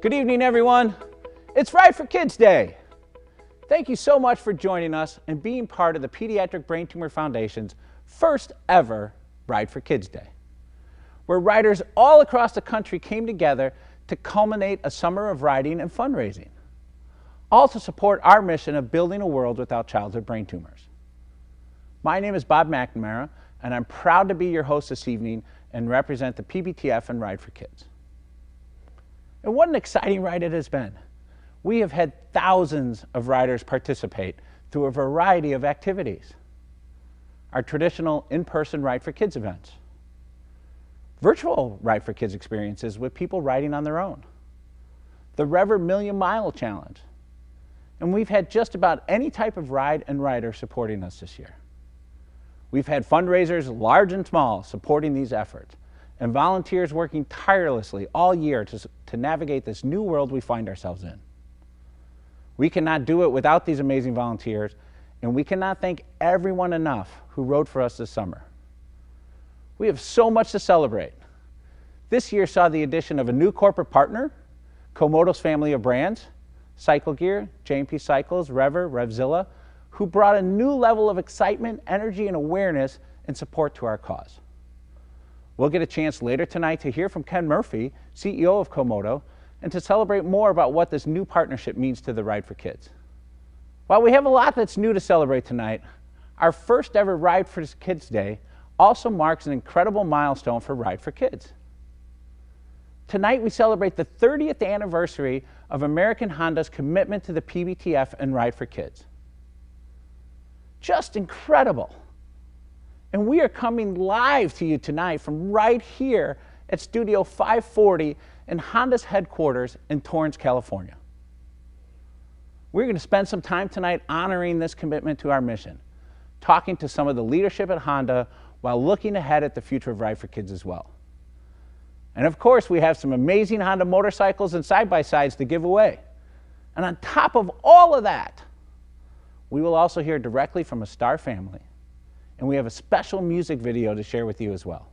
Good evening, everyone. It's Ride for Kids Day. Thank you so much for joining us and being part of the Pediatric Brain Tumor Foundation's first ever Ride for Kids Day, where riders all across the country came together to culminate a summer of riding and fundraising, all to support our mission of building a world without childhood brain tumors. My name is Bob McNamara, and I'm proud to be your host this evening and represent the PBTF and Ride for Kids. And what an exciting ride it has been. We have had thousands of riders participate through a variety of activities. Our traditional in-person Ride for Kids events, virtual Ride for Kids experiences with people riding on their own, the Rever Million Mile Challenge, and we've had just about any type of ride and rider supporting us this year. We've had fundraisers large and small supporting these efforts, and volunteers working tirelessly all year to navigate this new world we find ourselves in. We cannot do it without these amazing volunteers, and we cannot thank everyone enough who rode for us this summer. We have so much to celebrate. This year saw the addition of a new corporate partner, Komodo's family of brands, Cycle Gear, J&P Cycles, Rever, Revzilla, who brought a new level of excitement, energy, and awareness and support to our cause. We'll get a chance later tonight to hear from Ken Murphy, CEO of Komodo, and to celebrate more about what this new partnership means to the Ride for Kids. While we have a lot that's new to celebrate tonight, our first ever Ride for Kids Day also marks an incredible milestone for Ride for Kids. Tonight we celebrate the 30th anniversary of American Honda's commitment to the PBTF and Ride for Kids. Just incredible. And we are coming live to you tonight from right here at Studio 540 in Honda's headquarters in Torrance, California. We're going to spend some time tonight honoring this commitment to our mission, talking to some of the leadership at Honda while looking ahead at the future of Ride for Kids as well. And of course, we have some amazing Honda motorcycles and side-by-sides to give away. And on top of all of that, we will also hear directly from a star family. And we have a special music video to share with you as well.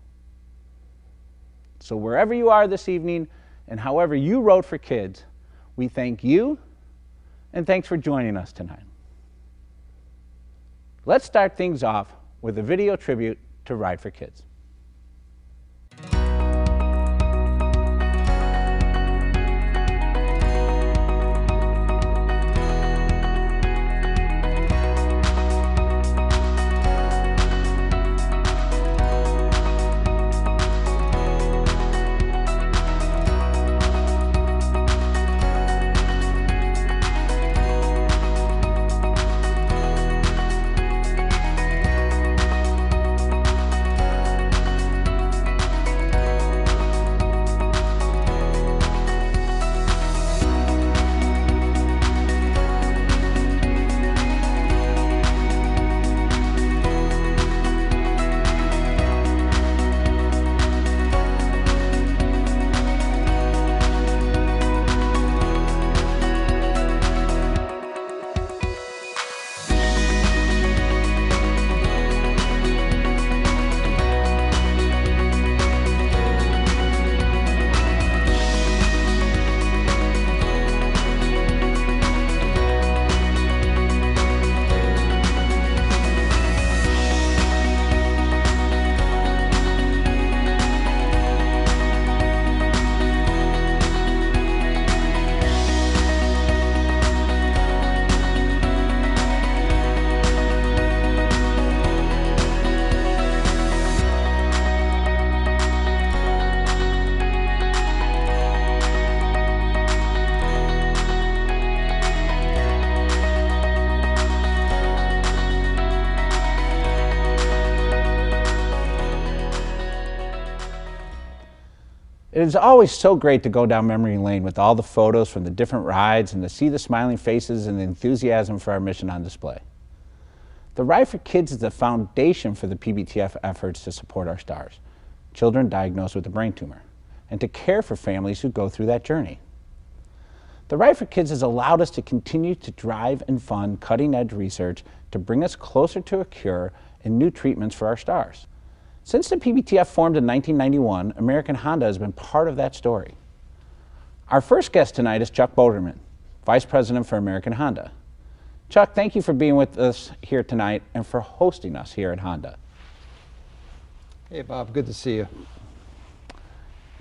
So wherever you are this evening and however you rode for kids, we thank you and thanks for joining us tonight. Let's start things off with a video tribute to Ride for Kids. It is always so great to go down memory lane with all the photos from the different rides and to see the smiling faces and the enthusiasm for our mission on display. The Ride for Kids is the foundation for the PBTF efforts to support our stars, children diagnosed with a brain tumor, and to care for families who go through that journey. The Ride for Kids has allowed us to continue to drive and fund cutting-edge research to bring us closer to a cure and new treatments for our stars. Since the PBTF formed in 1991, American Honda has been part of that story. Our first guest tonight is Chuck Boulderman, Vice President for American Honda. Chuck, thank you for being with us here tonight and for hosting us here at Honda. Hey Bob, good to see you.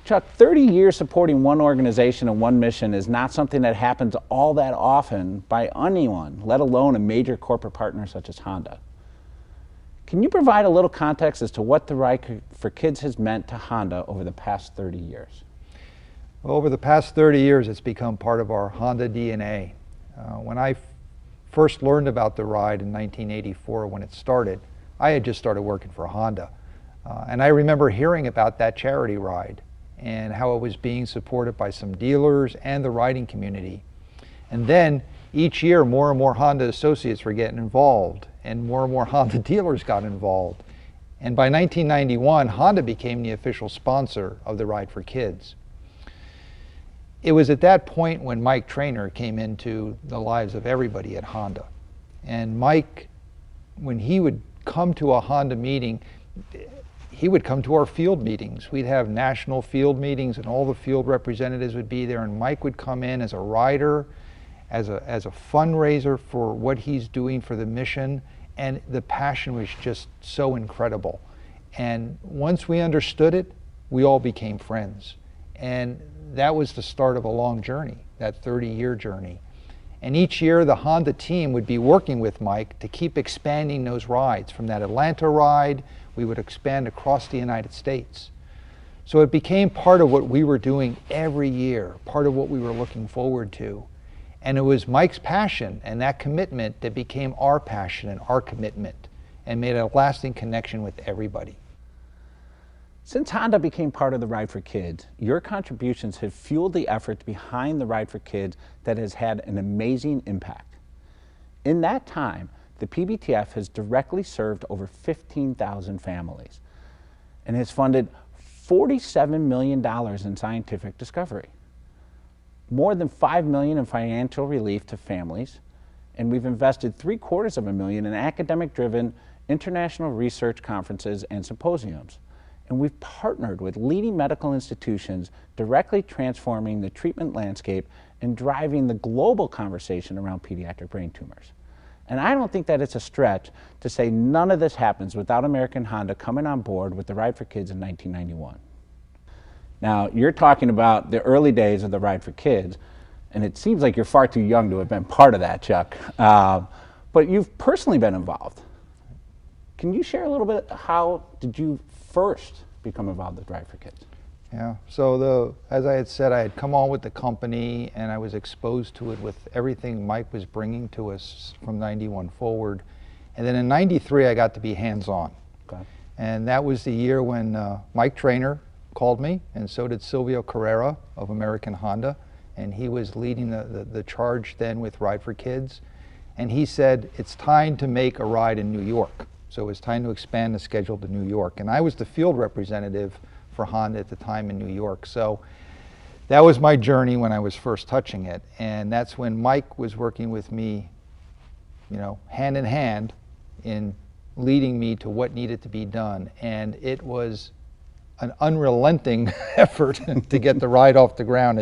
Chuck, 30 years supporting one organization and one mission is not something that happens all that often by anyone, let alone a major corporate partner such as Honda. Can you provide a little context as to what the Ride for Kids has meant to Honda over the past 30 years? Well, over the past 30 years, it's become part of our Honda DNA. When I first learned about the ride in 1984 when it started, I had just started working for Honda. And I remember hearing about that charity ride and how it was being supported by some dealers and the riding community. And then each year more and more Honda associates were getting involved and more Honda dealers got involved. And by 1991, Honda became the official sponsor of the Ride for Kids. It was at that point when Mike Trainer came into the lives of everybody at Honda. And Mike, when he would come to a Honda meeting, he would come to our field meetings. We'd have national field meetings and all the field representatives would be there, and Mike would come in as a rider, as a fundraiser for what he's doing for the mission, and the passion was just so incredible. And once we understood it, we all became friends. And that was the start of a long journey, that 30-year journey. And each year the Honda team would be working with Mike to keep expanding those rides. From that Atlanta ride, we would expand across the United States. So it became part of what we were doing every year, part of what we were looking forward to. And it was Mike's passion and that commitment that became our passion and our commitment and made a lasting connection with everybody. Since Honda became part of the Ride for Kids, your contributions have fueled the effort behind the Ride for Kids that has had an amazing impact. In that time, the PBTF has directly served over 15,000 families and has funded $47 million in scientific discovery, more than $5 million in financial relief to families, and we've invested $750,000 in academic-driven international research conferences and symposiums. And we've partnered with leading medical institutions, directly transforming the treatment landscape and driving the global conversation around pediatric brain tumors. And I don't think that it's a stretch to say none of this happens without American Honda coming on board with the Ride for Kids in 1991. Now, you're talking about the early days of the Ride for Kids, and it seems like you're far too young to have been part of that, Chuck. But you've personally been involved. Can you share a little bit, how did you first become involved with Ride for Kids? Yeah, so as I had said, I had come on with the company and I was exposed to it with everything Mike was bringing to us from 91 forward. And then in 93, I got to be hands-on. Okay. And that was the year when Mike Trainer called me, and so did Silvio Carrera of American Honda. And he was leading the charge then with Ride for Kids. And he said, it's time to make a ride in New York. So it was time to expand the schedule to New York. And I was the field representative for Honda at the time in New York. So that was my journey when I was first touching it. And that's when Mike was working with me, you know, hand in hand in leading me to what needed to be done. And it was an unrelenting effort to get the ride off the ground.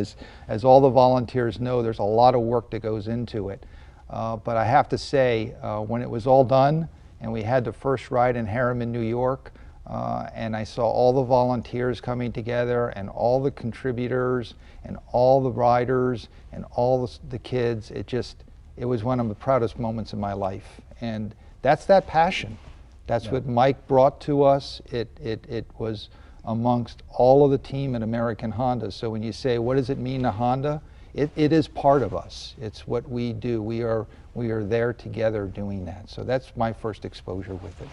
As all the volunteers know, there's a lot of work that goes into it. But I have to say, when it was all done, and we had the first ride in Harriman, New York, and I saw all the volunteers coming together and all the contributors and all the riders and all the kids. It was one of the proudest moments in my life. And that's that passion. That's what Mike brought to us. It was amongst all of the team at American Honda. So when you say, what does it mean to Honda? It is part of us. It's what we do. We are there together doing that. So that's my first exposure with it.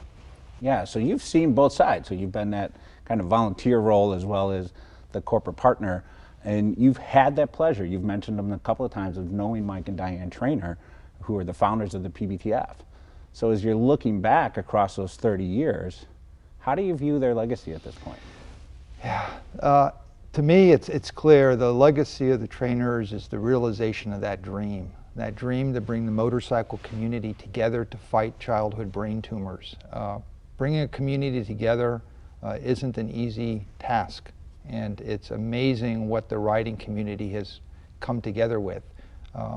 Yeah, so you've seen both sides. So you've been that kind of volunteer role as well as the corporate partner, and you've had that pleasure. You've mentioned them a couple of times of knowing Mike and Diane Trainer, who are the founders of the PBTF. So as you're looking back across those 30 years, how do you view their legacy at this point? Yeah, to me, it's clear the legacy of the trainers is the realization of that dream to bring the motorcycle community together to fight childhood brain tumors. Bringing a community together isn't an easy task, and it's amazing what the riding community come together with.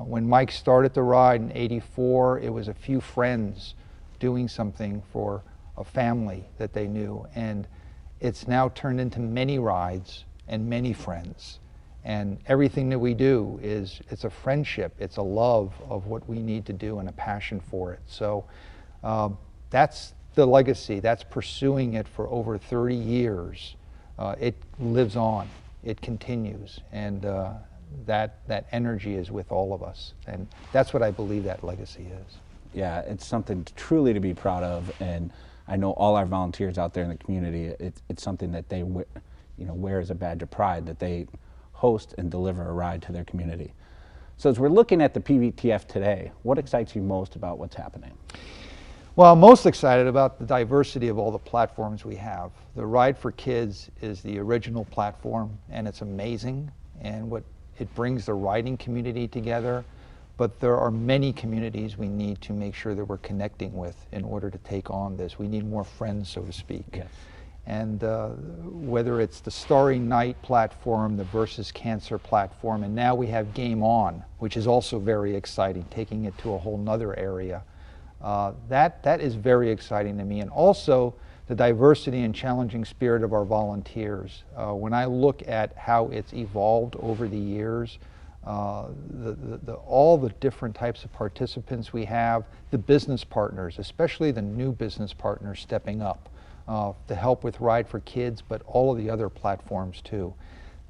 When Mike started the ride in '84, it was a few friends doing something for a family that they knew, and it's now turned into many rides and many friends. And everything that we do it's a friendship, it's a love of what we need to do and a passion for it. So that's the legacy, that's pursuing it for over 30 years. It lives on, it continues, and that energy is with all of us. And that's what I believe that legacy is. Yeah, it's something truly to be proud of, and I know all our volunteers out there in the community, it's something that they wear as a badge of pride, that they host and deliver a ride to their community. So as we're looking at the PBTF today, what excites you most about what's happening? Well, I'm most excited about the diversity of all the platforms we have. The Ride for Kids is the original platform, and it's amazing, and it brings the riding community together. But there are many communities we need to make sure that we're connecting with in order to take on this. We need more friends, so to speak. Yes. And whether it's the Starry Night platform, the Versus Cancer platform, and now we have Game On, which is also very exciting, taking it to a whole nother area. That is very exciting to me. And also the diversity and challenging spirit of our volunteers. When I look at how it's evolved over the years, all the different types of participants we have, the business partners, especially the new business partners stepping up to help with Ride for Kids, but all of the other platforms too.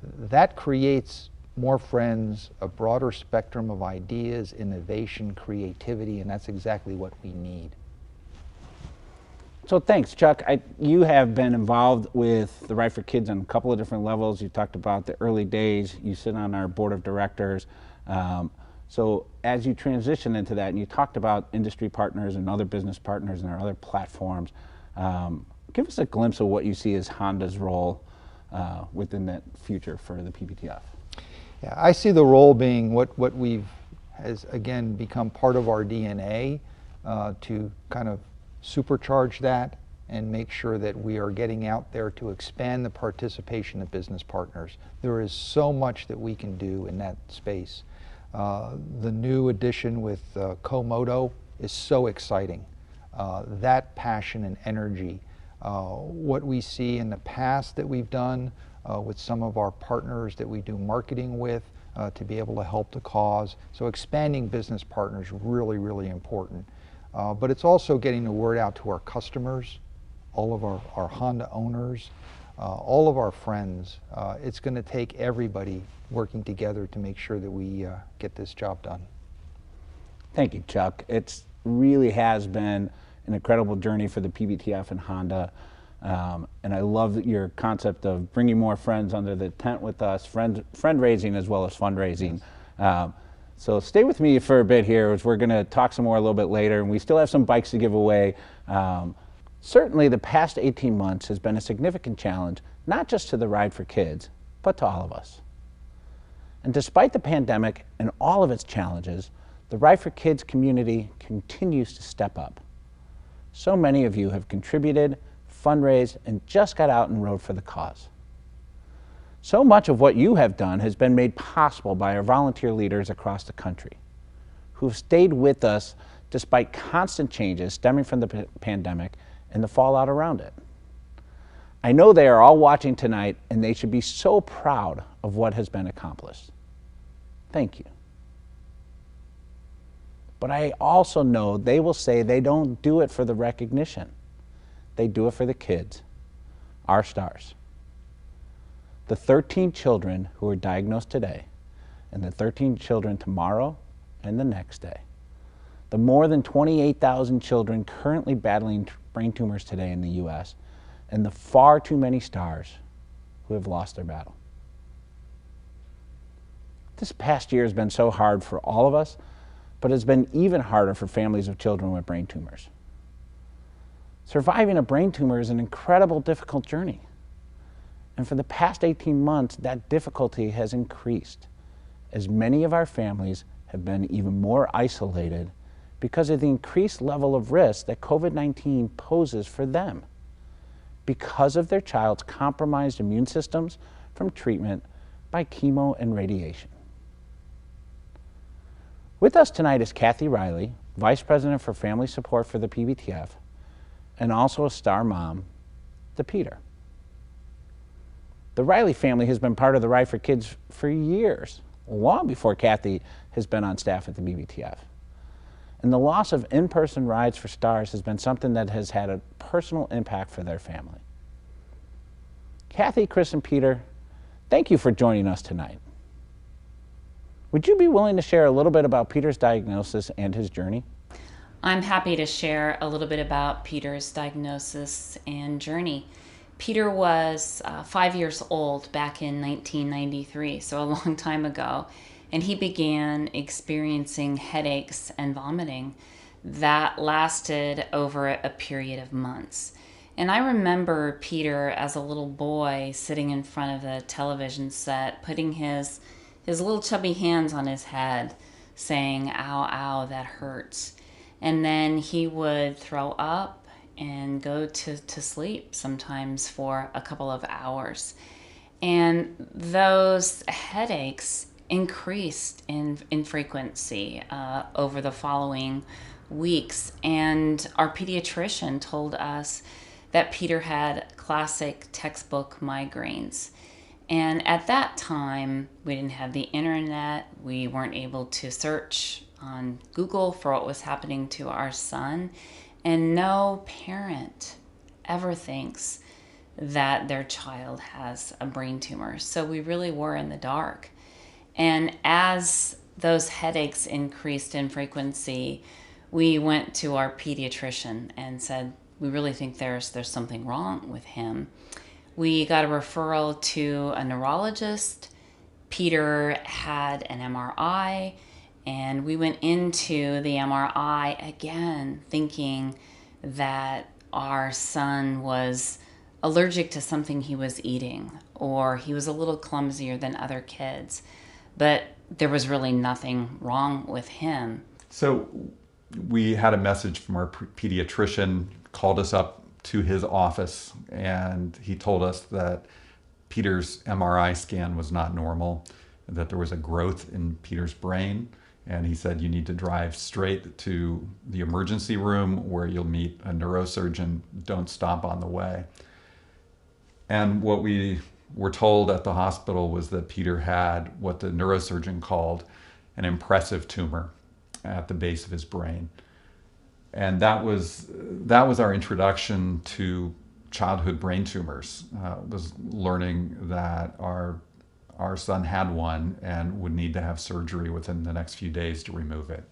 That creates more friends, a broader spectrum of ideas, innovation, creativity, and that's exactly what we need. So thanks, Chuck. You have been involved with the Ride for Kids on a couple of different levels. You talked about the early days. You sit on our board of directors. So as you transition into that, and you talked about industry partners and other business partners and our other platforms, give us a glimpse of what you see as Honda's role within that future for the PBTF. Yeah, I see the role being what has again become part of our DNA to kind of supercharge that and make sure that we are getting out there to expand the participation of business partners. There is so much that we can do in that space. The new addition with Komodo is so exciting. That passion and energy, what we see in the past that we've done with some of our partners that we do marketing with to be able to help the cause. So expanding business partners really, really important. But it's also getting the word out to our customers, all of our Honda owners, all of our friends. It's going to take everybody working together to make sure that we get this job done. Thank you, Chuck. It really has been an incredible journey for the PBTF and Honda. And I love your concept of bringing more friends under the tent with us, friend-raising as well as fundraising. Yes. So stay with me for a bit here, as we're going to talk some more a little bit later, and we still have some bikes to give away. Certainly the past 18 months has been a significant challenge, not just to the Ride for Kids, but to all of us. And despite the pandemic and all of its challenges, the Ride for Kids community continues to step up. So many of you have contributed, fundraised, and just got out and rode for the cause. So much of what you have done has been made possible by our volunteer leaders across the country, who have stayed with us despite constant changes stemming from the pandemic and the fallout around it. I know they are all watching tonight, and they should be so proud of what has been accomplished. Thank you. But I also know they will say they don't do it for the recognition. They do it for the kids, our stars. The 13 children who are diagnosed today, and the 13 children tomorrow and the next day. The more than 28,000 children currently battling brain tumors today in the U.S., and the far too many stars who have lost their battle. This past year has been so hard for all of us, but it's been even harder for families of children with brain tumors. Surviving a brain tumor is an incredible, difficult journey. And for the past 18 months, that difficulty has increased, as many of our families have been even more isolated because of the increased level of risk that COVID-19 poses for them, because of their child's compromised immune systems from treatment by chemo and radiation. With us tonight is Kathy Riley, Vice President for Family Support for the PBTF, and also a star mom to Peter. The Riley family has been part of the Ride for Kids for years, long before Kathy has been on staff at the BBTF. And the loss of in-person rides for stars has been something that has had a personal impact for their family. Kathy, Chris, and Peter, thank you for joining us tonight. Would you be willing to share a little bit about Peter's diagnosis and his journey? I'm happy to share a little bit about Peter's diagnosis and journey. Peter was 5 years old back in 1993, so a long time ago, and he began experiencing headaches and vomiting that lasted over a period of months. And I remember Peter as a little boy sitting in front of the television set, putting his little chubby hands on his head, saying, "Ow, ow, that hurts." And then he would throw up and go to sleep sometimes for a couple of hours. And those headaches increased in frequency over the following weeks. And our pediatrician told us that Peter had classic textbook migraines. And at that time, we didn't have the internet. We weren't able to search on Google for what was happening to our son. And no parent ever thinks that their child has a brain tumor. So we really were in the dark. And as those headaches increased in frequency, we went to our pediatrician and said, we really think there's something wrong with him. We got a referral to a neurologist. Peter had an MRI. And we went into the MRI again thinking that our son was allergic to something he was eating, or he was a little clumsier than other kids. But there was really nothing wrong with him. So we had a message from our pediatrician, called us up to his office, and he told us that Peter's MRI scan was not normal, that there was a growth in Peter's brain. And he said, you need to drive straight to the emergency room where you'll meet a neurosurgeon. Don't stop on the way. And what we were told at the hospital was that Peter had what the neurosurgeon called an impressive tumor at the base of his brain. And that was our introduction to childhood brain tumors, was learning that our son had one and would need to have surgery within the next few days to remove it.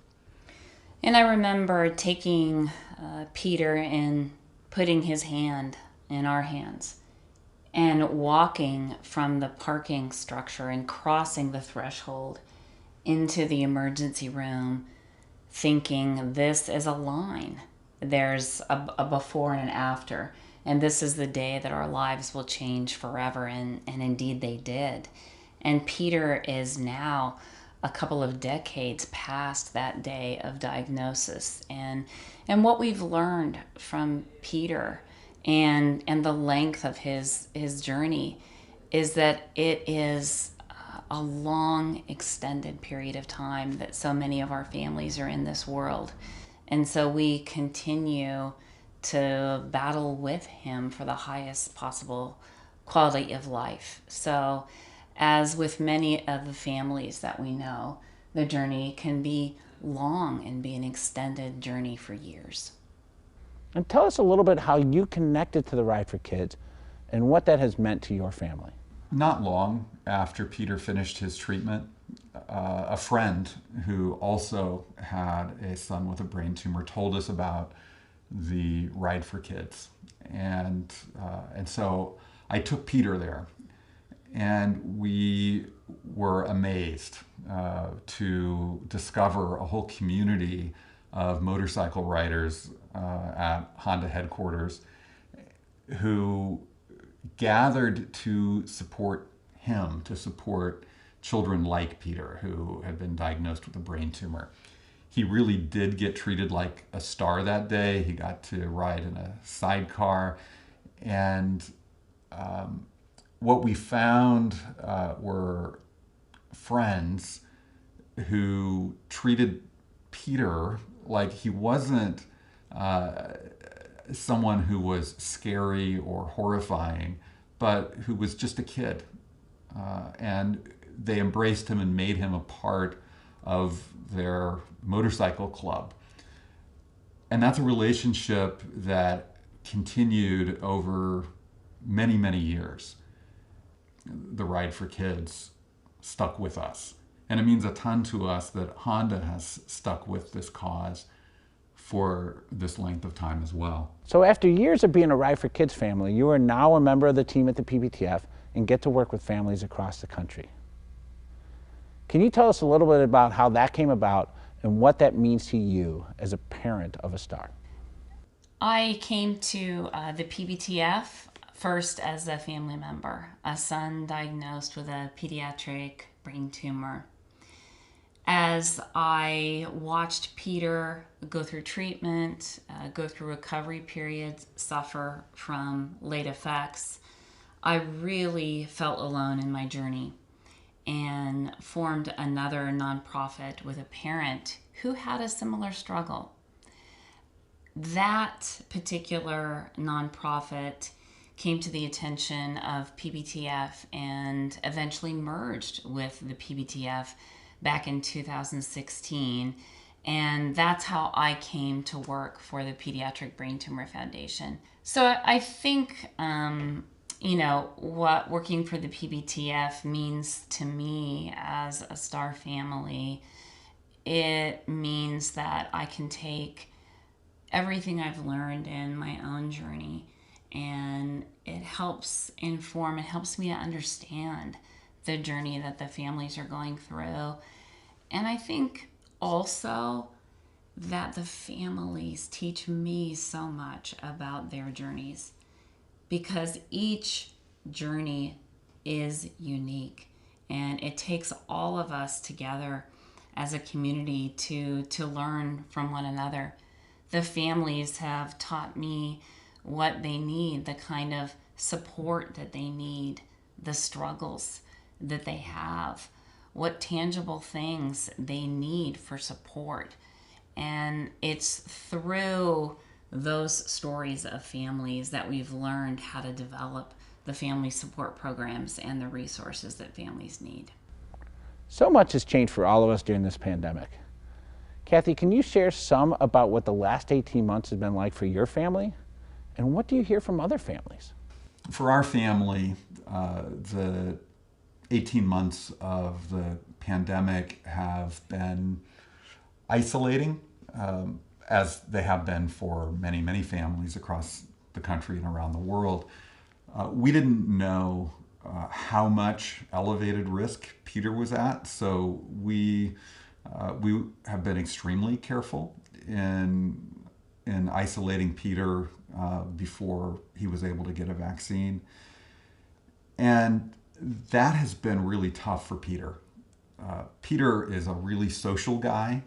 And I remember taking Peter and putting his hand in our hands and walking from the parking structure and crossing the threshold into the emergency room, thinking this is a line. There's a before and an after. And this is the day that our lives will change forever. And indeed they did. And Peter is now a couple of decades past that day of diagnosis. And what we've learned from Peter and the length of his journey is that it is a long, extended period of time that so many of our families are in this world. And so we continue to battle with him for the highest possible quality of life. So as with many of the families that we know, the journey can be long and be an extended journey for years. And tell us a little bit how you connected to the Ride for Kids and what that has meant to your family. Not long after Peter finished his treatment, a friend who also had a son with a brain tumor told us about the Ride for Kids. And so I took Peter there. And we were amazed to discover a whole community of motorcycle riders at Honda headquarters who gathered to support him, to support children like Peter who had been diagnosed with a brain tumor. He really did get treated like a star that day. He got to ride in a sidecar. And what we found were friends who treated Peter like he wasn't someone who was scary or horrifying, but who was just a kid. And they embraced him and made him a part of their motorcycle club. And that's a relationship that continued over many, many years. The Ride for Kids stuck with us. And it means a ton to us that Honda has stuck with this cause for this length of time as well. So after years of being a Ride for Kids family, you are now a member of the team at the PBTF and get to work with families across the country. Can you tell us a little bit about how that came about and what that means to you as a parent of a star? I came to the PBTF first as a family member, a son diagnosed with a pediatric brain tumor. As I watched Peter go through treatment, go through recovery periods, suffer from late effects, I really felt alone in my journey and formed another nonprofit with a parent who had a similar struggle. That particular nonprofit came to the attention of PBTF and eventually merged with the PBTF back in 2016. And that's how I came to work for the Pediatric Brain Tumor Foundation. So I think, what working for the PBTF means to me as a star family, it means that I can take everything I've learned in my own journey, and it helps inform, it helps me to understand the journey that the families are going through. And I think also that the families teach me so much about their journeys, because each journey is unique, and it takes all of us together as a community to learn from one another. The families have taught me what they need, the kind of support that they need, the struggles that they have, what tangible things they need for support. And it's through those stories of families that we've learned how to develop the family support programs and the resources that families need. So much has changed for all of us during this pandemic. Kathy, can you share some about what the last 18 months has been like for your family? And what do you hear from other families? For our family, the 18 months of the pandemic have been isolating, as they have been for many, many families across the country and around the world. We didn't know how much elevated risk Peter was at, so we have been extremely careful in isolating Peter before he was able to get a vaccine. And that has been really tough for Peter. Peter is a really social guy.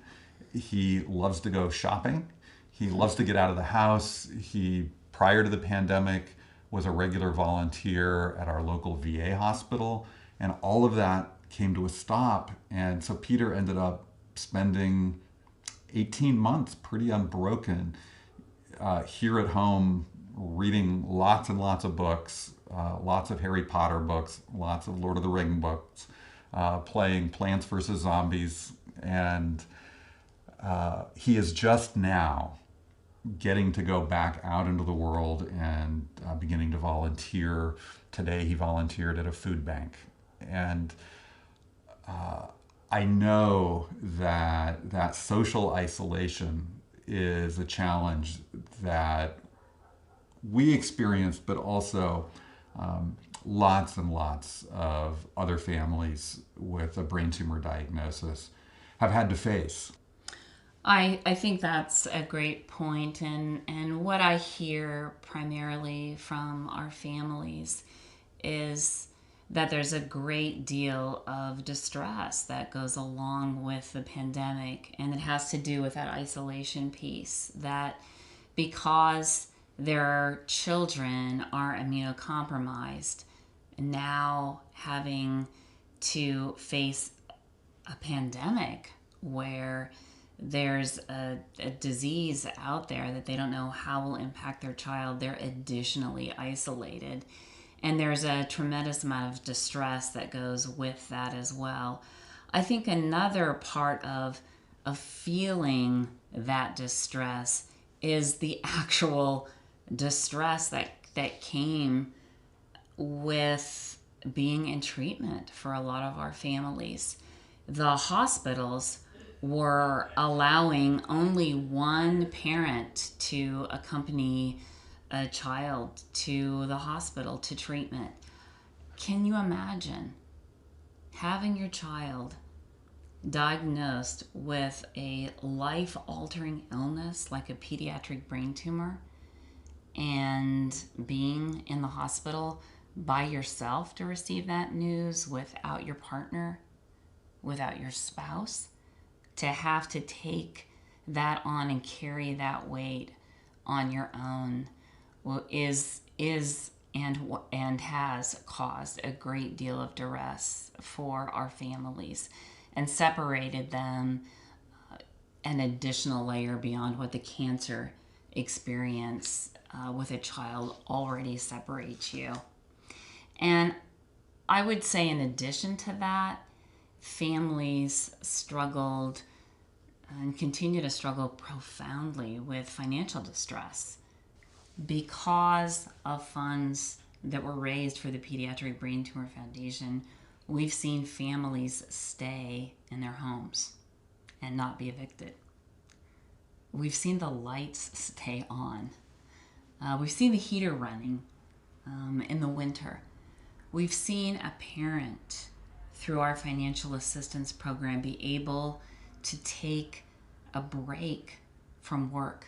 He loves to go shopping. He loves to get out of the house. He, prior to the pandemic, was a regular volunteer at our local VA hospital, and all of that came to a stop. And so Peter ended up spending 18 months pretty unbroken here at home, reading lots and lots of books, lots of Harry Potter books, lots of Lord of the Rings books, playing Plants vs. Zombies, and he is just now getting to go back out into the world and beginning to volunteer. Today he volunteered at a food bank. And I know that social isolation is a challenge that we experienced, but also lots and lots of other families with a brain tumor diagnosis have had to face. I think that's a great point, and what I hear primarily from our families is that there's a great deal of distress that goes along with the pandemic, and it has to do with that isolation piece, that because their children are immunocompromised, now having to face a pandemic where there's a disease out there that they don't know how will impact their child. They're additionally isolated. And there's a tremendous amount of distress that goes with that as well. I think another part of feeling that distress is the actual distress that came with being in treatment for a lot of our families. The hospitals were allowing only one parent to accompany a child to the hospital to treatment. Can you imagine having your child diagnosed with a life-altering illness like a pediatric brain tumor and being in the hospital by yourself to receive that news without your partner, without your spouse, to have to take that on and carry that weight on your own is and has caused a great deal of duress for our families and separated them an additional layer beyond what the cancer experience with a child already separates you. And I would say in addition to that, families struggled and continue to struggle profoundly with financial distress because of funds that were raised for the Pediatric Brain Tumor Foundation. We've seen families stay in their homes and not be evicted. We've seen the lights stay on. We've seen the heater running in the winter. We've seen a parent, through our financial assistance program, be able to take a break from work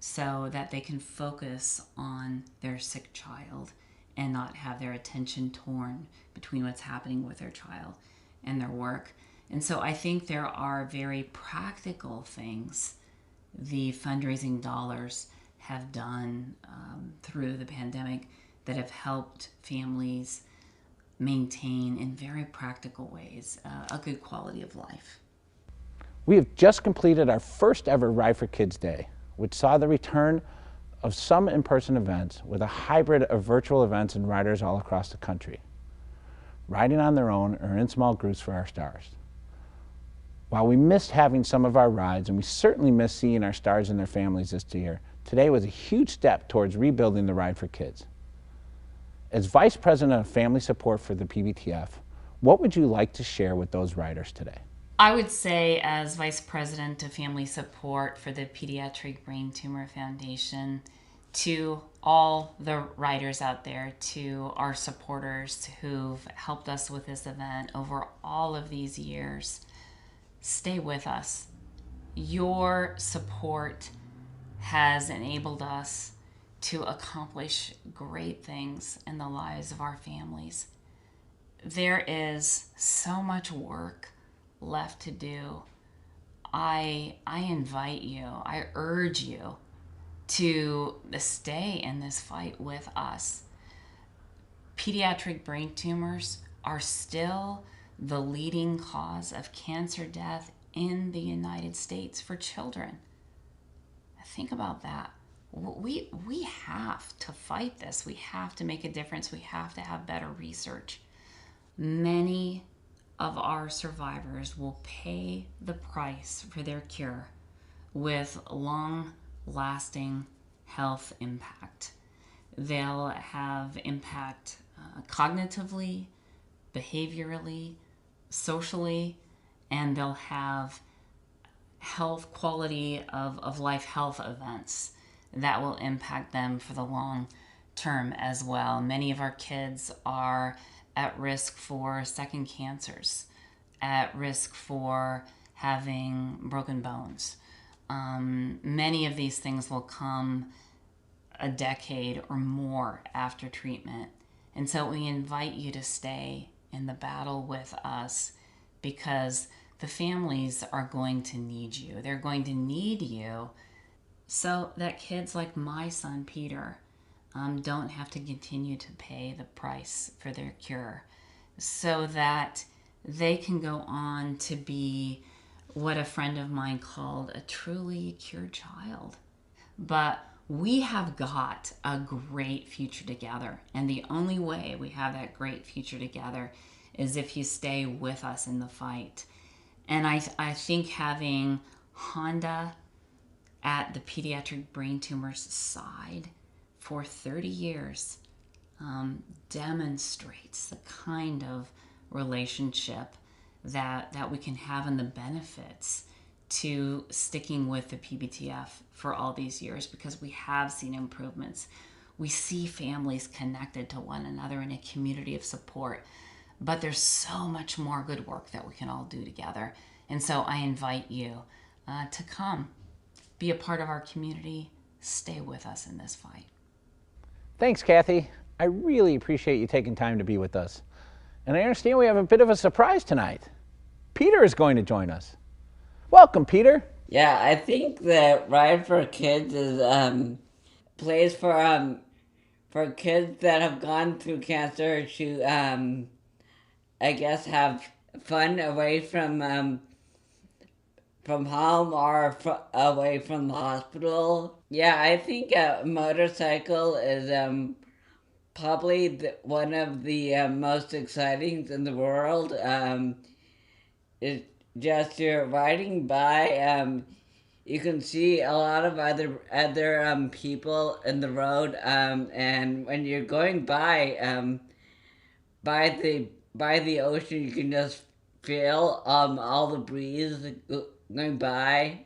so that they can focus on their sick child and not have their attention torn between what's happening with their child and their work. And so I think there are very practical things the fundraising dollars have done through the pandemic that have helped families maintain in very practical ways a good quality of life. We have just completed our first ever Ride for Kids Day, which saw the return of some in-person events with a hybrid of virtual events and riders all across the country, riding on their own or in small groups for our stars. While we missed having some of our rides, and we certainly missed seeing our stars and their families this year, today was a huge step towards rebuilding the Ride for Kids. As Vice President of Family Support for the PBTF, what would you like to share with those riders today? I would say, as Vice President of Family Support for the Pediatric Brain Tumor Foundation, to all the riders out there, to our supporters who've helped us with this event over all of these years, stay with us. Your support has enabled us to accomplish great things in the lives of our families. There is so much work left to do. I invite you, I urge you to stay in this fight with us. Pediatric brain tumors are still the leading cause of cancer death in the United States for children. Think about that. We have to fight this. We have to make a difference. We have to have better research. Many of our survivors will pay the price for their cure with long-lasting health impact. They'll have impact cognitively, behaviorally, socially, and they'll have health quality of life health events that will impact them for the long term as well. Many of our kids are at risk for second cancers, at risk for having broken bones. Many of these things will come a decade or more after treatment. And so we invite you to stay in the battle with us, because the families are going to need you. They're going to need you so that kids like my son, Peter, don't have to continue to pay the price for their cure, so that they can go on to be what a friend of mine called a truly cured child. But we have got a great future together. And the only way we have that great future together is if you stay with us in the fight. And I think having Honda at the pediatric brain tumors side for 30 years demonstrates the kind of relationship that we can have and the benefits to sticking with the PBTF for all these years, because we have seen improvements. We see families connected to one another in a community of support, but there's so much more good work that we can all do together. And so I invite you to come, be a part of our community, stay with us in this fight. Thanks, Kathy. I really appreciate you taking time to be with us. And I understand we have a bit of a surprise tonight. Peter is going to join us. Welcome, Peter. Yeah, I think that Ride for Kids is place for kids that have gone through cancer to I guess have fun away from home or away from the hospital. Yeah, I think a motorcycle is probably one of the most exciting in the world. It just you're riding by, you can see a lot of other people in the road, and when you're going by the ocean, you can just feel all the breeze going by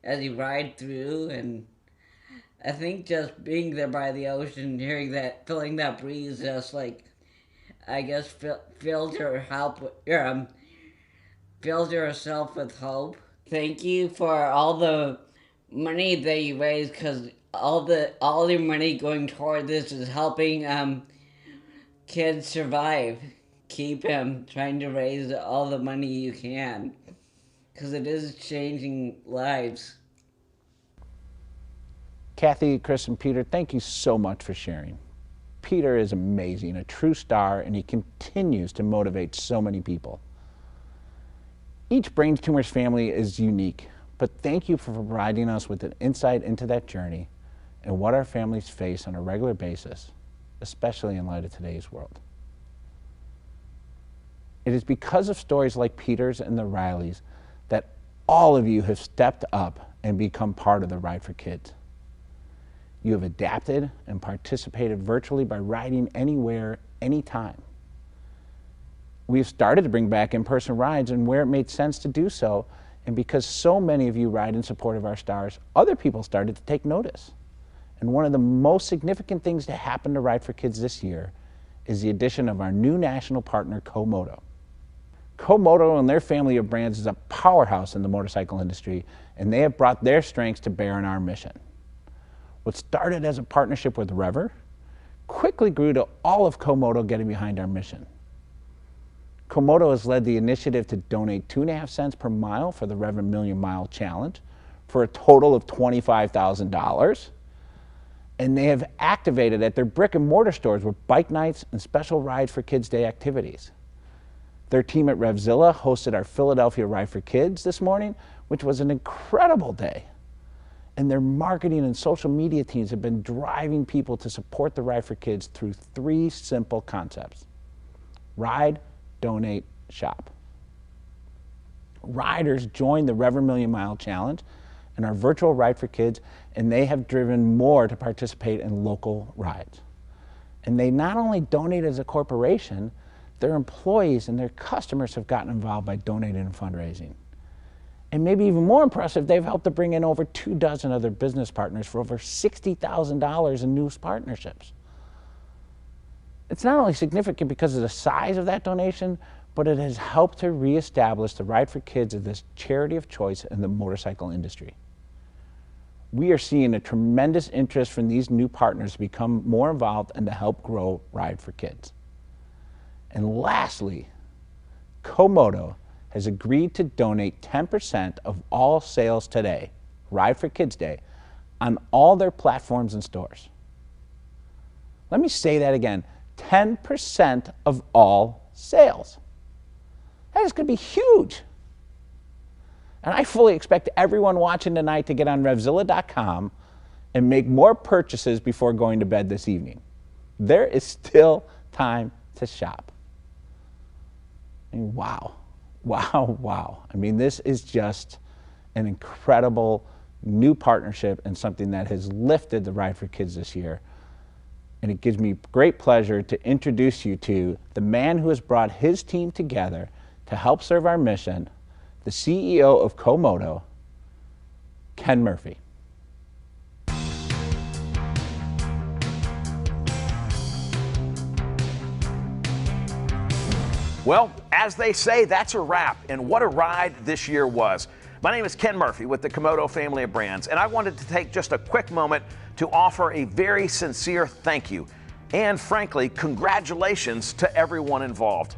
as you ride through. And I think just being there by the ocean, feeling that breeze, just like, I guess fills yourself with hope. Thank you for all the money that you raise, because all your money going toward this is helping kids survive. Keep trying to raise all the money you can, because it is changing lives. Kathy, Chris, and Peter, thank you so much for sharing. Peter is amazing, a true star, and he continues to motivate so many people. Each brain tumors family is unique, but thank you for providing us with an insight into that journey and what our families face on a regular basis, especially in light of today's world. It is because of stories like Peter's and the Rileys that all of you have stepped up and become part of the Ride for Kids. You have adapted and participated virtually by riding anywhere, anytime. We've started to bring back in-person rides and where it made sense to do so, and because so many of you ride in support of our stars, other people started to take notice. And one of the most significant things to happen to Ride for Kids this year is the addition of our new national partner, Komodo. Komodo and their family of brands is a powerhouse in the motorcycle industry, and they have brought their strengths to bear in our mission. What started as a partnership with Rever quickly grew to all of Komodo getting behind our mission. Komodo has led the initiative to donate 2.5 cents per mile for the Rever Million Mile Challenge for a total of $25,000. And they have activated at their brick and mortar stores with bike nights and special Ride for Kids Day activities. Their team at Revzilla hosted our Philadelphia Ride for Kids this morning, which was an incredible day. And their marketing and social media teams have been driving people to support the Ride for Kids through 3 simple concepts: ride, donate, shop. Riders joined the Rever Million Mile Challenge and our virtual Ride for Kids, and they have driven more to participate in local rides. And they not only donate as a corporation, their employees and their customers have gotten involved by donating and fundraising. And maybe even more impressive, they've helped to bring in over 24 other business partners for over $60,000 in new partnerships. It's not only significant because of the size of that donation, but it has helped to reestablish the Ride for Kids as this charity of choice in the motorcycle industry. We are seeing a tremendous interest from these new partners to become more involved and to help grow Ride for Kids. And lastly, Komodo has agreed to donate 10% of all sales today, Ride for Kids Day, on all their platforms and stores. Let me say that again, 10% of all sales. That is going to be huge. And I fully expect everyone watching tonight to get on RevZilla.com and make more purchases before going to bed this evening. There is still time to shop. I mean, wow, wow, wow. I mean, this is just an incredible new partnership and something that has lifted the Ride for Kids this year. And it gives me great pleasure to introduce you to the man who has brought his team together to help serve our mission, the CEO of Komodo, Ken Murphy. Well, as they say, that's a wrap, and what a ride this year was. My name is Ken Murphy with the Komodo family of brands, and I wanted to take just a quick moment to offer a very sincere thank you and, frankly, congratulations to everyone involved.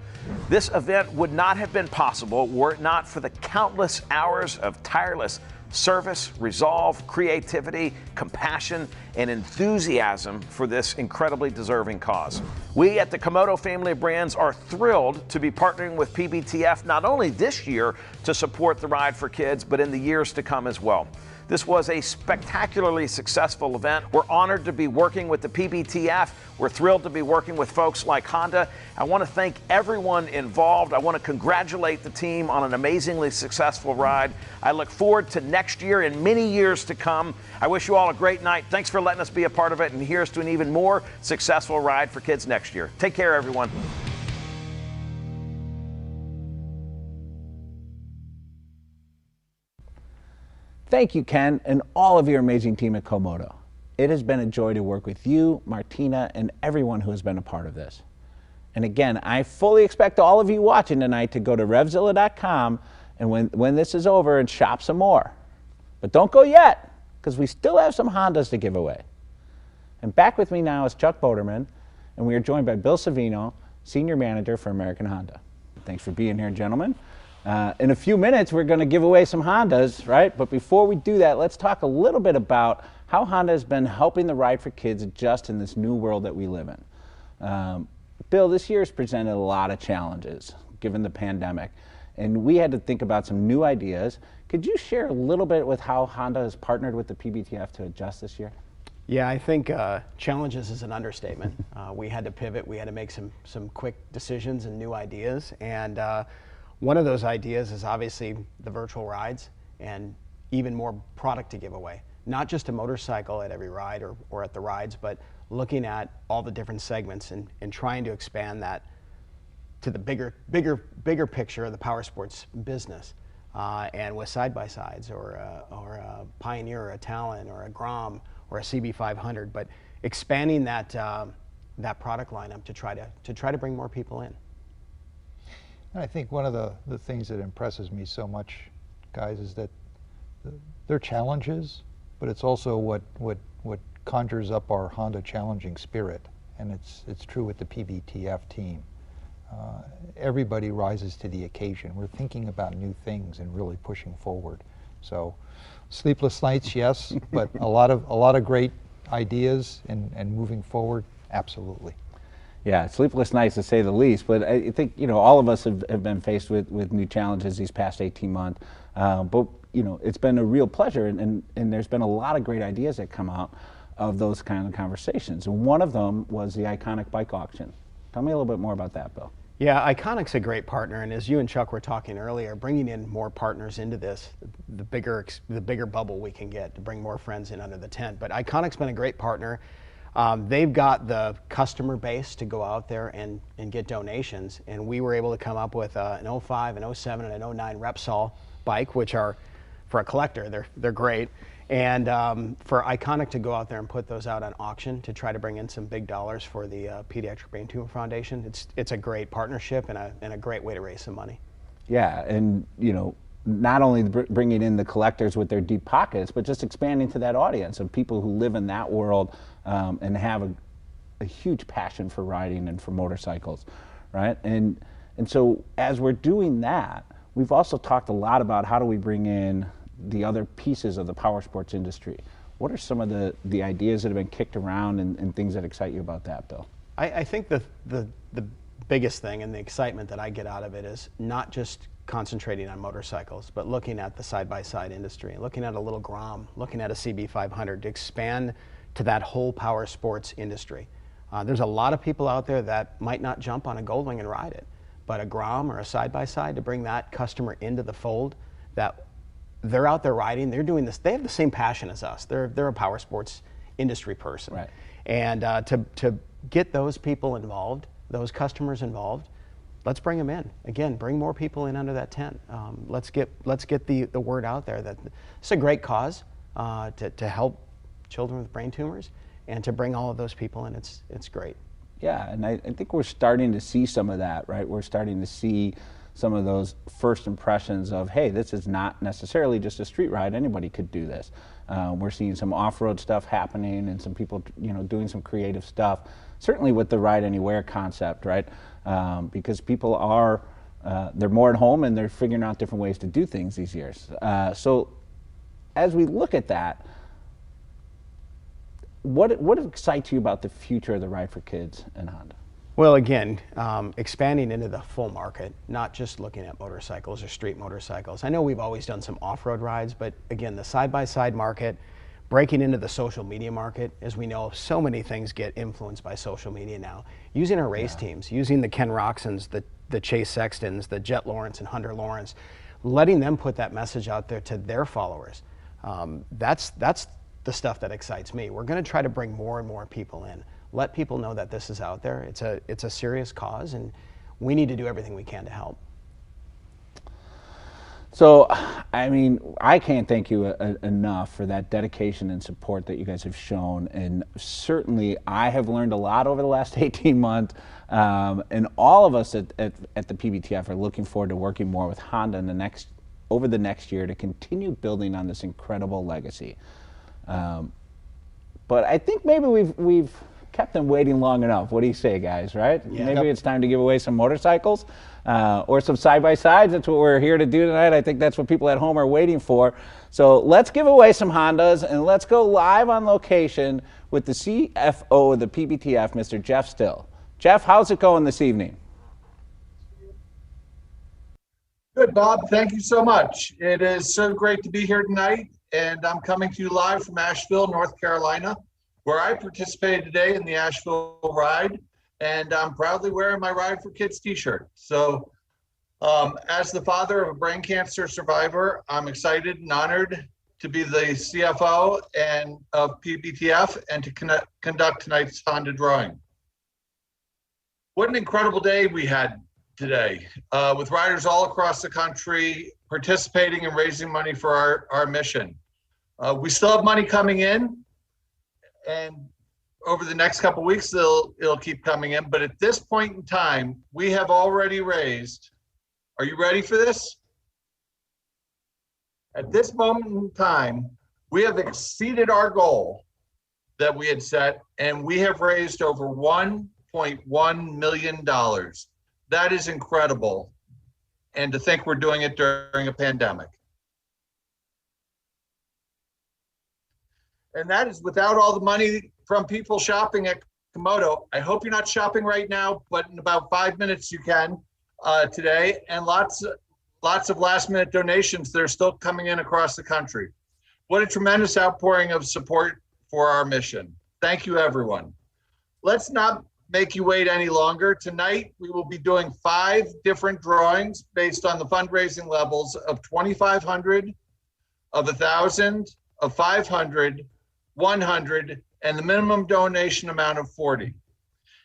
This event would not have been possible were it not for the countless hours of tireless service, resolve, creativity, compassion, and enthusiasm for this incredibly deserving cause. We at the Komodo family of brands are thrilled to be partnering with PBTF not only this year to support the Ride for Kids, but in the years to come as well. This was a spectacularly successful event. We're honored to be working with the PBTF. We're thrilled to be working with folks like Honda. I want to thank everyone involved. I want to congratulate the team on an amazingly successful ride. I look forward to next year and many years to come. I wish you all a great night. Thanks for letting us be a part of it, and here's to an even more successful Ride for Kids next year. Take care, everyone. Thank you, Ken, and all of your amazing team at Komodo. It has been a joy to work with you, Martina, and everyone who has been a part of this. And again, I fully expect all of you watching tonight to go to RevZilla.com and when this is over and shop some more. But don't go yet, because we still have some Hondas to give away. And back with me now is Chuck Boulderman, and we are joined by Bill Savino, Senior Manager for American Honda. Thanks for being here, gentlemen. In a few minutes, we're going to give away some Hondas, right? But before we do that, let's talk a little bit about how Honda has been helping the Ride for Kids adjust in this new world that we live in. Bill, this year has presented a lot of challenges given the pandemic, and we had to think about some new ideas. Could you share a little bit with how Honda has partnered with the PBTF to adjust this year? Yeah, I think challenges is an understatement. We had to pivot. We had to make some quick decisions and new ideas. And one of those ideas is obviously the virtual rides and even more product to give away. Not just a motorcycle at every ride or at the rides, but looking at all the different segments and trying to expand that to the bigger picture of the power sports business. And with side-by-sides or a Pioneer or a Talon or a Grom or a CB500, but expanding that product lineup to try to bring more people in. And I think one of the things that impresses me so much, guys, is that they're challenges, but it's also what conjures up our Honda challenging spirit, and it's true with the PBTF team. Everybody rises to the occasion. We're thinking about new things and really pushing forward. So, sleepless nights, yes, but a lot of great ideas and moving forward, absolutely. Yeah, sleepless nights to say the least, but I think, you know, all of us have been faced with new challenges these past 18 months, but, you know, it's been a real pleasure, and there's been a lot of great ideas that come out of those kind of conversations, and one of them was the Iconic bike auction. Tell me a little bit more about that, Bill. Yeah, Iconic's a great partner, and as you and Chuck were talking earlier, bringing in more partners into this, the bigger bubble we can get to bring more friends in under the tent. But Iconic's been a great partner. They've got the customer base to go out there and get donations, and we were able to come up with an 05, an 07, and an 09 Repsol bike, which are, for a collector, they're great. And for Iconic to go out there and put those out on auction to try to bring in some big dollars for the Pediatric Brain Tumor Foundation, it's a great partnership and a great way to raise some money. Yeah, and you know, not only bringing in the collectors with their deep pockets, but just expanding to that audience of people who live in that world and have a huge passion for riding and for motorcycles, right? And so as we're doing that, we've also talked a lot about how do we bring in the other pieces of the power sports industry. What are some of the ideas that have been kicked around and things that excite you about that, Bill? I think the biggest thing and the excitement that I get out of it is not just concentrating on motorcycles, but looking at the side-by-side industry, looking at a little Grom, looking at a CB500 to expand to that whole power sports industry. There's a lot of people out there that might not jump on a Goldwing and ride it, but a Grom or a side-by-side to bring that customer into the fold, that they're out there riding, they're doing this, they have the same passion as us. They're a power sports industry person. Right. And to get those people involved, those customers involved, let's bring them in. Again, bring more people in under that tent. Let's get the word out there that it's a great cause to help children with brain tumors, and to bring all of those people in. It's great. Yeah, and I think we're starting to see some of that, right? We're starting to see some of those first impressions of, hey, this is not necessarily just a street ride. Anybody could do this. We're seeing some off-road stuff happening, and some people, doing some creative stuff. Certainly with the Ride Anywhere concept, right? Because people are, they're more at home and they're figuring out different ways to do things these years. So as we look at that, what excites you about the future of the Ride for Kids and Honda? Well, again, expanding into the full market, not just looking at motorcycles or street motorcycles. I know we've always done some off-road rides, but again, the side-by-side market, breaking into the social media market. As we know, so many things get influenced by social media now. Using our race teams, using the Ken Roxons, the Chase Sextons, the Jet Lawrence and Hunter Lawrence, letting them put that message out there to their followers. That's the stuff that excites me. We're going to try to bring more and more people in. Let people know that this is out there. It's a serious cause, and we need to do everything we can to help. So, I mean, I can't thank you enough for that dedication and support that you guys have shown. And certainly, I have learned a lot over the last 18 months. And all of us at the PBTF are looking forward to working more with Honda over the next year to continue building on this incredible legacy. But I think maybe we've kept them waiting long enough. What do you say, guys, right? Yeah. Maybe it's time to give away some motorcycles or some side-by-sides. That's what we're here to do tonight. I think that's what people at home are waiting for. So let's give away some Hondas, and let's go live on location with the CFO of the PBTF, Mr. Jeff Still. Jeff, how's it going this evening? Good, Bob. Thank you so much. It is so great to be here tonight, and I'm coming to you live from Asheville, North Carolina, where I participated today in the Asheville Ride, and I'm proudly wearing my Ride for Kids t-shirt. So as the father of a brain cancer survivor, I'm excited and honored to be the CFO and of PBTF and to conduct tonight's Honda drawing. What an incredible day we had today with riders all across the country participating and raising money for our mission. We still have money coming in, and over the next couple of weeks, it'll keep coming in. But at this point in time, we have already raised, are you ready for this? At this moment in time, we have exceeded our goal that we had set, and we have raised over $1.1 million. That is incredible. And to think we're doing it during a pandemic. And that is without all the money from people shopping at Komodo. I hope you're not shopping right now, but in about 5 minutes you can today. And lots of last minute donations that are still coming in across the country. What a tremendous outpouring of support for our mission. Thank you, everyone. Let's not make you wait any longer. Tonight, we will be doing 5 different drawings based on the fundraising levels of $2,500, of $1,000, of $500, 100, and the minimum donation amount of 40.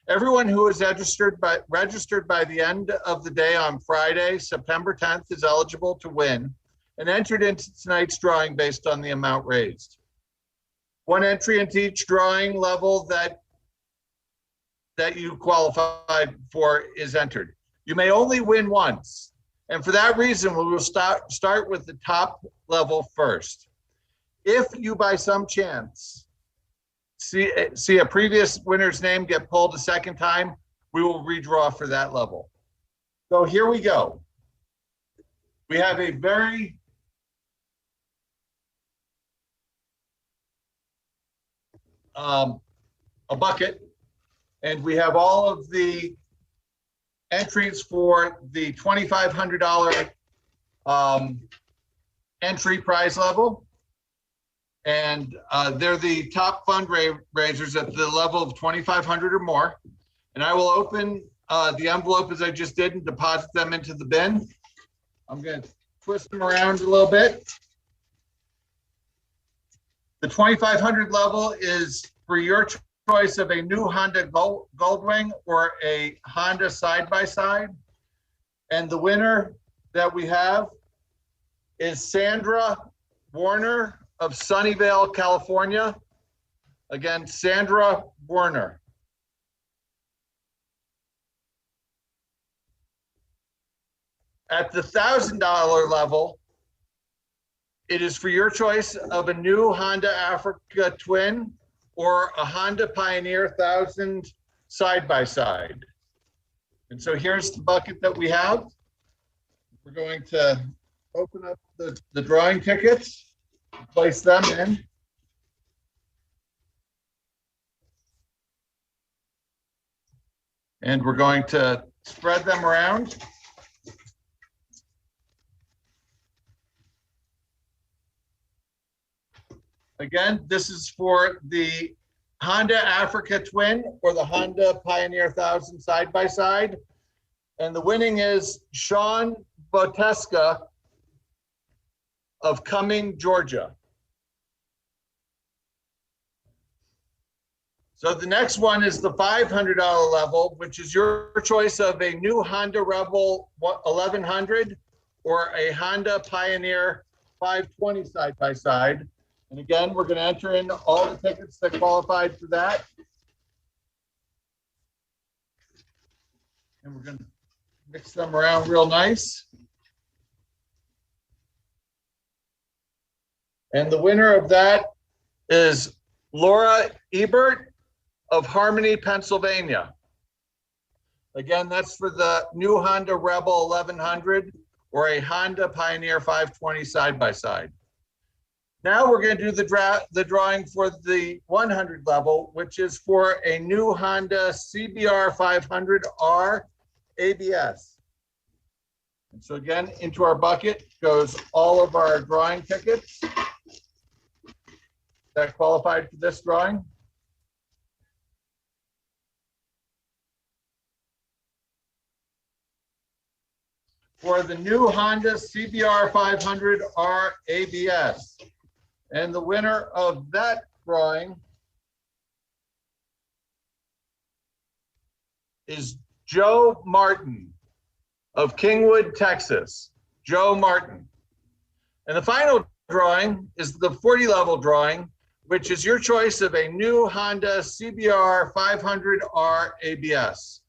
Everyone who is registered by the end of the day on Friday, September 10th, is eligible to win and entered into tonight's drawing based on the amount raised. One entry into each drawing level that you qualified for is entered. You may only win once, and for that reason, we will start with the top level first. If you, by some chance, see a previous winner's name get pulled a second time, we will redraw for that level. So here we go. We have a very a bucket, and we have all of the entries for the $2,500 entry prize level. And they're the top fundraisers at the level of 2,500 or more. And I will open the envelope as I just did and deposit them into the bin. I'm going to twist them around a little bit. The 2,500 level is for your choice of a new Honda Goldwing or a Honda side-by-side. And the winner that we have is Sandra Warner of Sunnyvale, California. Again, Sandra Warner. At the $1,000 level, it is for your choice of a new Honda Africa Twin or a Honda Pioneer 1000 side-by-side. And so here's the bucket that we have. We're going to open up the drawing tickets, place them in. And we're going to spread them around. Again, this is for the Honda Africa Twin or the Honda Pioneer 1000 side-by-side. And the winning is Sean Boteska of Cumming, Georgia. So the next one is the $500 level, which is your choice of a new Honda Rebel 1100 or a Honda Pioneer 520 side-by-side. And again, we're going to enter in all the tickets that qualified for that. And we're going to mix them around real nice. And the winner of that is Laura Ebert of Harmony, Pennsylvania. Again, that's for the new Honda Rebel 1100 or a Honda Pioneer 520 side-by-side. Now we're going to do the drawing for the 100 level, which is for a new Honda CBR 500R ABS. And so again, into our bucket goes all of our drawing tickets that qualified for this drawing. For the new Honda CBR 500R ABS. And the winner of that drawing is Joe Martin of Kingwood, Texas. Joe Martin. And the final drawing is the 40 level drawing, which is your choice of a new Honda CBR 500R ABS.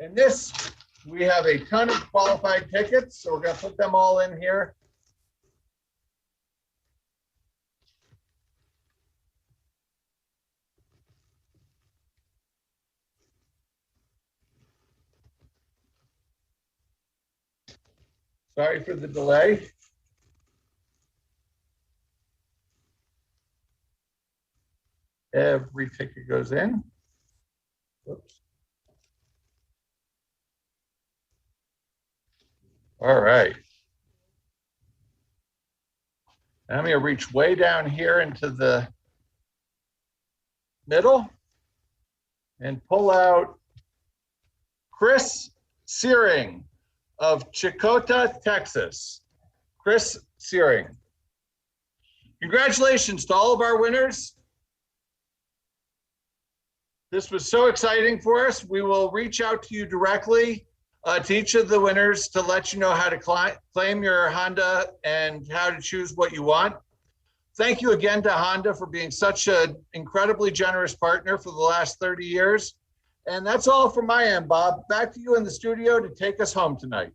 And this, we have a ton of qualified tickets, so we're going to put them all in here. Sorry for the delay. Every ticket goes in. Whoops. All right. I'm going to reach way down here into the middle and pull out Chris Searing of Chicota, Texas. Chris Searing. Congratulations to all of our winners. This was so exciting for us. We will reach out to you directly to each of the winners to let you know how to claim your Honda and how to choose what you want. Thank you again to Honda for being such an incredibly generous partner for the last 30 years. And that's all from my end, Bob. Back to you in the studio to take us home tonight.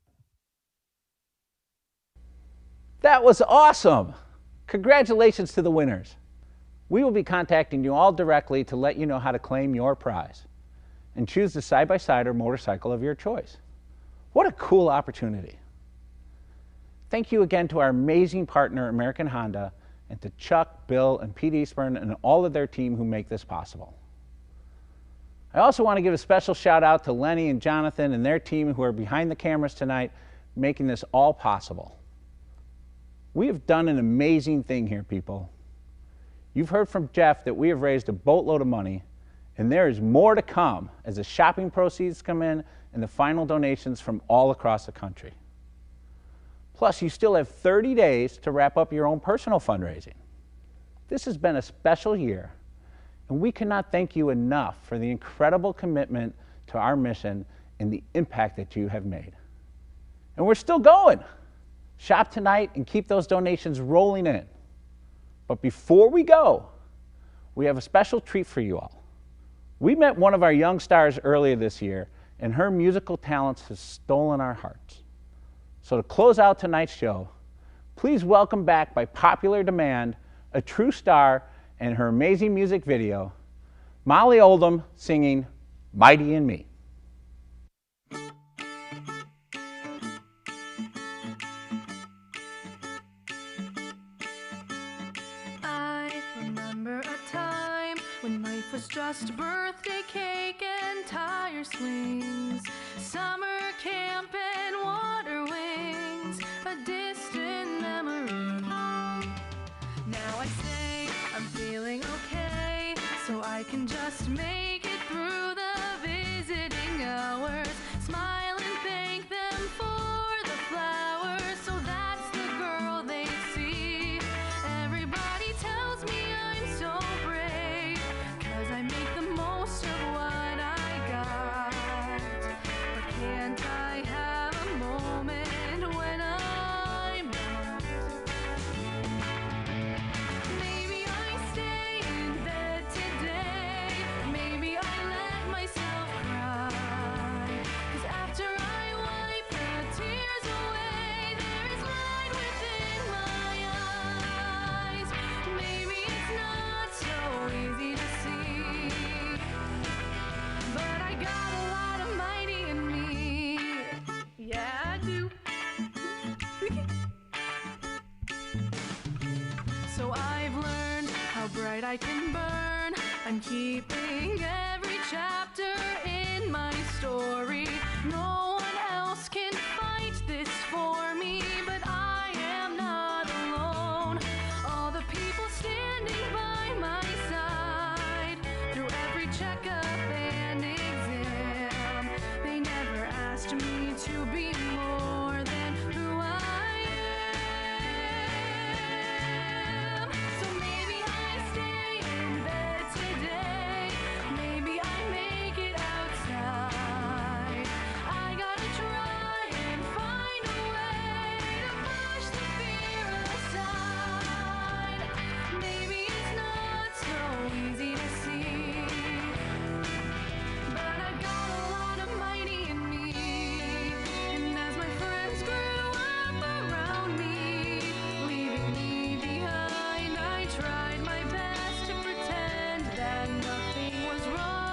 That was awesome. Congratulations to the winners. We will be contacting you all directly to let you know how to claim your prize and choose the side-by-side or motorcycle of your choice. What a cool opportunity. Thank you again to our amazing partner, American Honda, and to Chuck, Bill, and Pete Eastburn and all of their team who make this possible. I also want to give a special shout out to Lenny and Jonathan and their team who are behind the cameras tonight, making this all possible. We have done an amazing thing here, people. You've heard from Jeff that we have raised a boatload of money, and there is more to come as the shopping proceeds come in and the final donations from all across the country. Plus, you still have 30 days to wrap up your own personal fundraising. This has been a special year, and we cannot thank you enough for the incredible commitment to our mission and the impact that you have made. And we're still going. Shop tonight and keep those donations rolling in. But before we go, we have a special treat for you all. We met one of our young stars earlier this year, and her musical talents have stolen our hearts. So to close out tonight's show, please welcome back by popular demand a true star and her amazing music video, Molly Oldham singing Mighty in Me. I remember a time when life was just birthday cake and tire swings, summer camp and water wings, a distant memory. Now I say I'm feeling okay, so I can just make it through the visiting hours, smile and thank them for the flowers. So that's the girl they see. Everybody tells me I'm so brave, 'cause I make the most of what I got. But can't I have a moment when I'm not? Maybe I stay in bed today, maybe I let myself cry, 'cause after I wipe the tears away, there is light within my eyes. Maybe it's not so easy to see, but I got a lot of mighty in me. Yeah, I do. So I've learned how bright I can burn. I'm keeping every chapter in my story. No one else can fight this for me, but I am not alone. All the people standing by my side through every checkup and exam, they never asked me to be more than who I am. So maybe I stay in bed today, maybe I make it outside. I gotta try and find a way to push the fear aside. Maybe it's not so easy to see, but I've got a lot of mighty in me. And as my friends grew up around me, leaving me behind, I tried my best to pretend that nothing was wrong.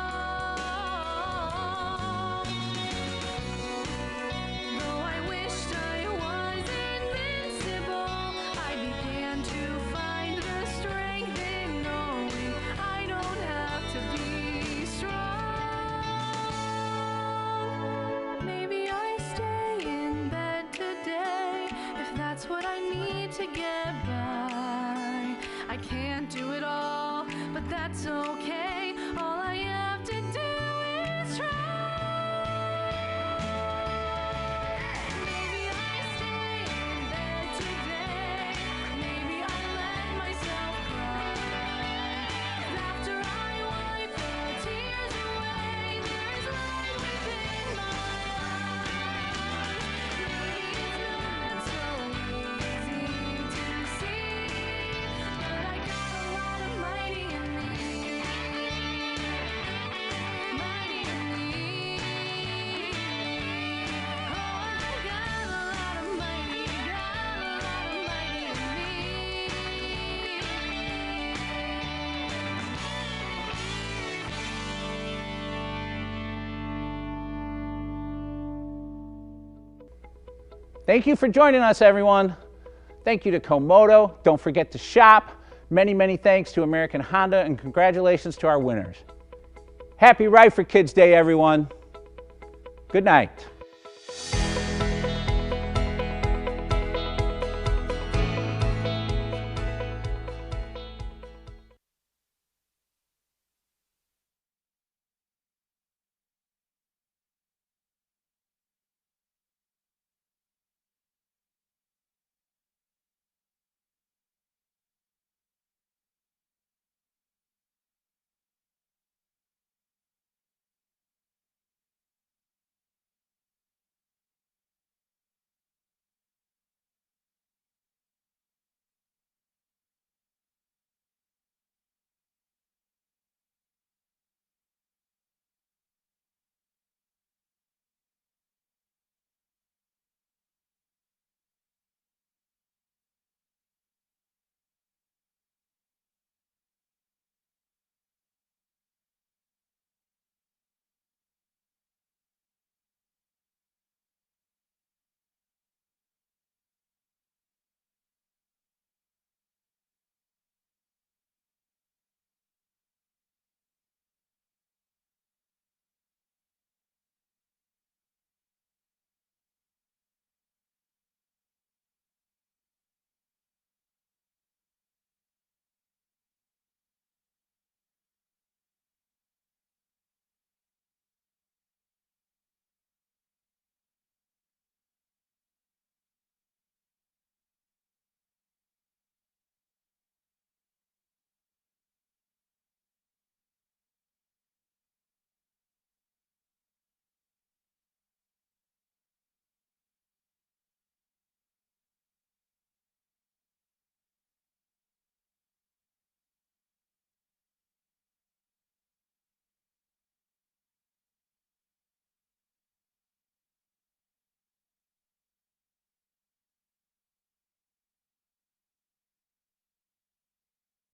Though I wished I was invincible, I began to find the strength in knowing I don't have to be strong. Maybe I stay in bed today, if that's what I need to get by. I can't do it all, but that's okay. All I have to do is try. Maybe I stay in bed today, maybe I let myself cry. 'Cause after I wipe the tears away, there's light within my eyes. Maybe it's not so easy to see, but I got a lot of mighty in me. Mighty in me. Oh, I got a lot of mighty in me. Thank you for joining us, everyone. Thank you to Komodo. Don't forget to shop. Many, many thanks to American Honda, and congratulations to our winners. Happy Ride for Kids Day, everyone. Good night.